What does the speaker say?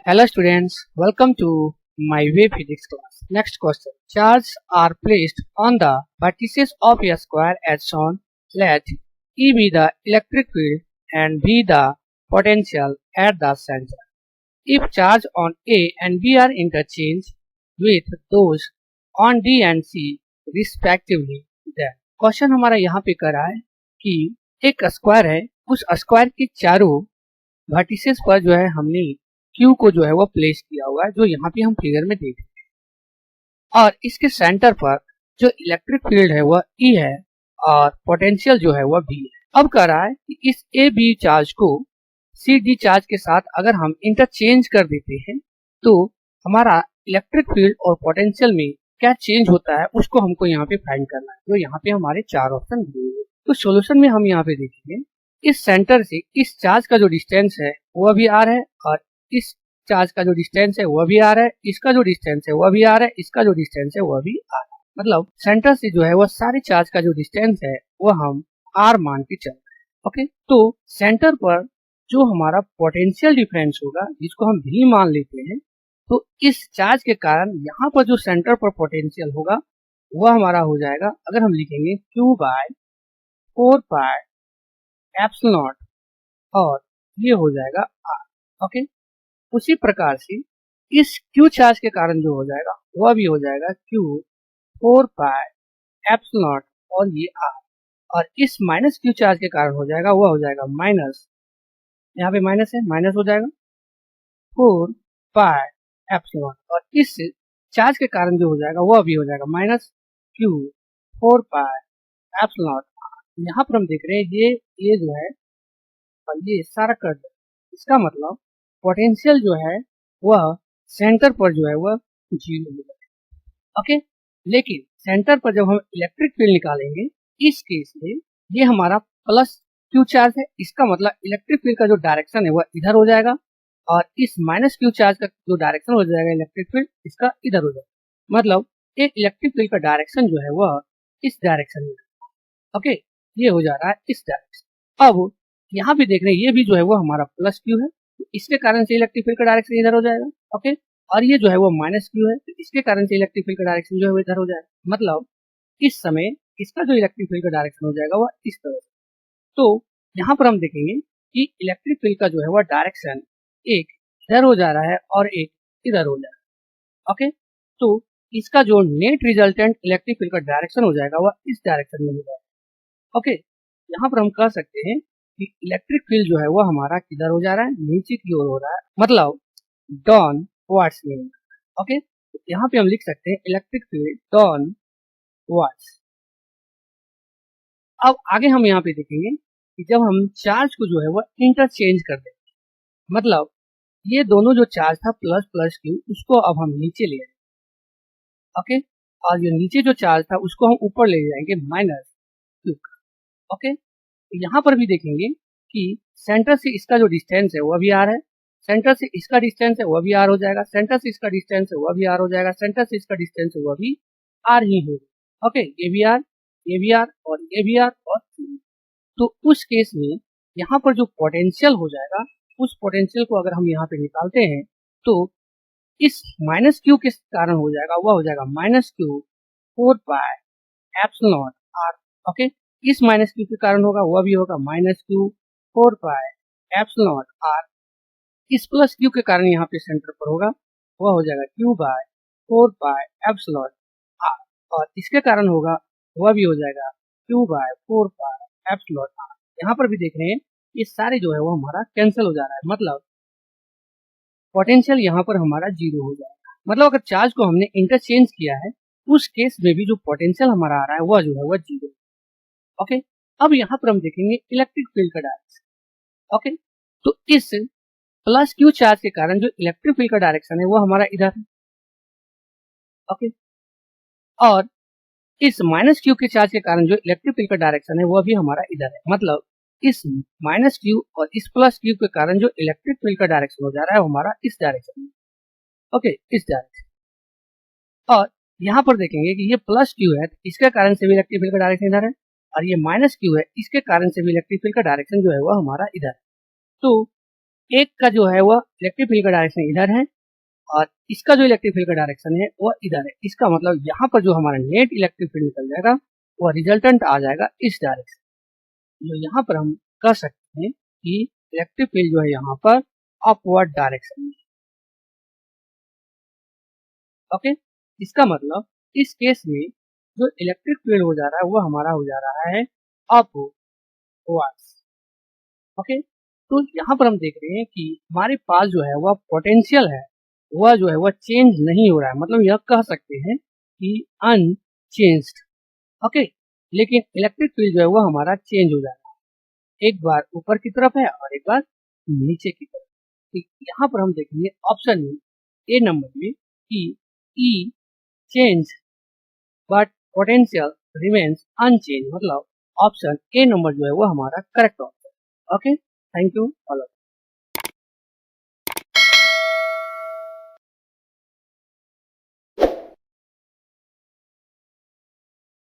Hello students, welcome to my wave physics class. Next question. Charges are placed on the vertices of a square as shown. Let E be the electric field and B the potential at the center. If charge on A and B are interchanged with those on D and C respectively, then question हमारा यहाँ पे कर रहा है कि एक square है, उस स्क्वायर के चारों वर्टिसेस पर जो है हमने Q को जो है वो प्लेस किया हुआ है, जो यहाँ पे हम फिगर में देख रहे हैं। और इसके सेंटर पर जो इलेक्ट्रिक फील्ड है वह E है और पोटेंशियल जो है वह B है। अब कह रहा है कि इस ए बी चार्ज को सी डी चार्ज के साथ अगर हम इंटरचेंज कर देते हैं तो हमारा इलेक्ट्रिक फील्ड और पोटेंशियल में क्या चेंज होता है उसको हमको यहाँ पे फाइंड करना है। तो यहाँ पे हमारे चार ऑप्शन दिए हुए। तो सॉल्यूशन में हम यहाँ पे देखेंगे इस सेंटर से इस चार्ज का जो डिस्टेंस है वह भी आर है और इस चार्ज का जो डिस्टेंस है वह भी आर है, इसका जो डिस्टेंस है वह भी आर है, इसका जो डिस्टेंस है वह भी आर है। मतलब सेंटर से जो है वह सारे चार्ज का जो डिस्टेंस है वह हम आर मान के चल रहे हैं। ओके, तो सेंटर पर जो हमारा पोटेंशियल डिफरेंस होगा जिसको हम भी मान लेते हैं, तो इस चार्ज के कारण यहाँ पर जो सेंटर पर पोटेंशियल होगा वह हमारा हो जाएगा, अगर हम लिखेंगे Q by 4 pi epsilon naught और ये हो जाएगा R। ओके, उसी प्रकार से इस Q चार्ज के कारण जो हो जाएगा वह भी हो जाएगा Q 4 पाई एप्सिलॉन नॉट और ये R। और इस माइनस Q चार्ज के कारण हो जाएगा वह हो जाएगा माइनस, यहाँ पे माइनस है, माइनस हो जाएगा 4 पाई एप्सिलॉन, और इस चार्ज के कारण जो हो जाएगा वह भी हो जाएगा माइनस Q 4 पाई एप्सिलॉन। यहाँ पर हम देख रहे हैं ये जो है और ये सारा कर दे, इसका मतलब पोटेंशियल जो है वह सेंटर पर जो है वह जीरो हो जाएगा। ओके, लेकिन सेंटर पर जब हम इलेक्ट्रिक फील्ड निकालेंगे इस केस में ये हमारा प्लस Q चार्ज है, इसका मतलब इलेक्ट्रिक फील्ड का जो डायरेक्शन है वह इधर हो जाएगा और इस माइनस Q चार्ज का जो डायरेक्शन हो जाएगा इलेक्ट्रिक फील्ड इसका इधर हो जाएगा। मतलब एक इलेक्ट्रिक फील्ड का डायरेक्शन जो है वह इस डायरेक्शन में। ओके, ये हो जा रहा है इस डायरेक्शन। अब यहाँ भी देख रहे हैं ये भी जो है वो हमारा प्लस Q है, तो इसके कारण से इलेक्ट्रिक फील्ड का डायरेक्शन इधर हो जाएगा। ओके, और ये जो है वो माइनस Q है, तो इसके कारण से इलेक्ट्रिक फील्ड का डायरेक्शन जो है वो इधर हो जाएगा। मतलब इस समय इसका जो इलेक्ट्रिक फील्ड का डायरेक्शन हो जाएगा वह इस तरह से। तो यहाँ पर हम देखेंगे कि इलेक्ट्रिक फील्ड का जो है वह डायरेक्शन एक इधर हो जा रहा है और एक इधर हो जा रहा है। ओके, तो इसका जो नेट रिजल्टेंट इलेक्ट्रिक फील्ड का डायरेक्शन हो जाएगा वह इस डायरेक्शन में हो जाएगा। ओके, यहाँ पर हम कह सकते हैं कि इलेक्ट्रिक फील्ड जो है वह हमारा किधर हो जा रहा है, नीचे की ओर हो रहा है, मतलब डाउन वार्ड्स में। ओके, तो यहाँ पे हम लिख सकते हैं इलेक्ट्रिक फील्ड डाउन वार्ड्स। अब आगे हम यहाँ पे देखेंगे कि जब हम चार्ज को जो है वह इंटरचेंज कर देंगे, मतलब ये दोनों जो चार्ज था प्लस प्लस Q उसको अब हम नीचे ले आएंगे। ओके, और जो नीचे जो चार्ज था उसको हम ऊपर ले जाएंगे माइनस Q। ओके, तो यहाँ पर भी देखेंगे कि सेंटर से इसका जो डिस्टेंस है वह भी आर है, सेंटर से इसका डिस्टेंस है वह भी आर हो जाएगा, सेंटर से इसका डिस्टेंस है वह भी आर हो जाएगा, सेंटर से इसका डिस्टेंस है वह भी आर ही होगा। ओके, ये भी आर, ये भी आर और ये भी आर और तो उस केस में यहाँ पर जो पोटेंशियल हो जाएगा उस पोटेंशियल को अगर हम यहाँ पे निकालते हैं तो इस माइनस Q के कारण हो जाएगा वह हो जाएगा minus Q 4 pi epsilon R. Okay, इस माइनस Q के कारण होगा वह भी होगा minus Q 4 pi epsilon R. इस प्लस Q के कारण यहाँ पे सेंटर पर होगा वह हो जाएगा Q by 4 pi epsilon R, और इसके कारण होगा वह भी हो जाएगा Q by 4 pi epsilon R. यहाँ पर भी देख रहे हैं ये सारे जो है वो हमारा कैंसिल हो जा रहा है, मतलब पोटेंशियल यहाँ पर हमारा जीरो हो जाएगा। मतलब अगर चार्ज को हमने इंटरचेंज किया है उस केस में भी जो पोटेंशियल हमारा आ रहा है वह जो है वह जीरो। ओके, अब यहाँ पर हम देखेंगे इलेक्ट्रिक फील्ड का डायरेक्शन। ओके, तो इस प्लस Q चार्ज के कारण जो इलेक्ट्रिक फील्ड का डायरेक्शन है वो हमारा इधर है। ओके, और इस माइनस Q के चार्ज के कारण जो इलेक्ट्रिक फील्ड का डायरेक्शन है वह भी हमारा इधर है। मतलब इस माइनस Q और इस प्लस Q के कारण जो इलेक्ट्रिक फील्ड का डायरेक्शन हो जा रहा है वो हमारा इस डायरेक्शन में। ओके, इस डायरेक्शन। और यहाँ पर देखेंगे कि ये प्लस Q है, इसके कारण से भी इलेक्ट्रिक फील्ड का डायरेक्शन इधर है, और ये माइनस Q है, इसके कारण से भी इलेक्ट्रिक फील्ड का डायरेक्शन जो है वो हमारा इधर है। तो एक का जो है वह इलेक्ट्रिक फील्ड का डायरेक्शन इधर है और इसका जो इलेक्ट्रिक फील्ड का डायरेक्शन है वह इधर है। इसका मतलब यहाँ पर जो हमारा नेट इलेक्ट्रिक फील्ड निकल जाएगा वह रिजल्टेंट आ जाएगा इस डायरेक्शन। जो यहाँ पर हम कह सकते हैं कि इलेक्ट्रिक फील्ड जो है यहाँ पर अपवर्ड डायरेक्शन में। ओके, इसका मतलब इस केस में जो इलेक्ट्रिक फील्ड हो जा रहा है वो हमारा हो जा रहा है अपवर्ड्स। ओके, तो यहाँ पर हम देख रहे हैं कि हमारे पास जो है वह पोटेंशियल है वह जो है वह चेंज नहीं हो रहा है, मतलब यह कह सकते हैं कि अनचेंज्ड। ओके, लेकिन इलेक्ट्रिक फील्ड जो है वह हमारा चेंज हो जा रहा है, एक बार ऊपर की तरफ है और एक बार नीचे की तरफ। तो यहाँ पर हम देखेंगे ऑप्शन में ए नंबर में कि E change but potential remains unchange, मतलब ऑप्शन ए नंबर जो है वो हमारा correct option. Okay, thank you all.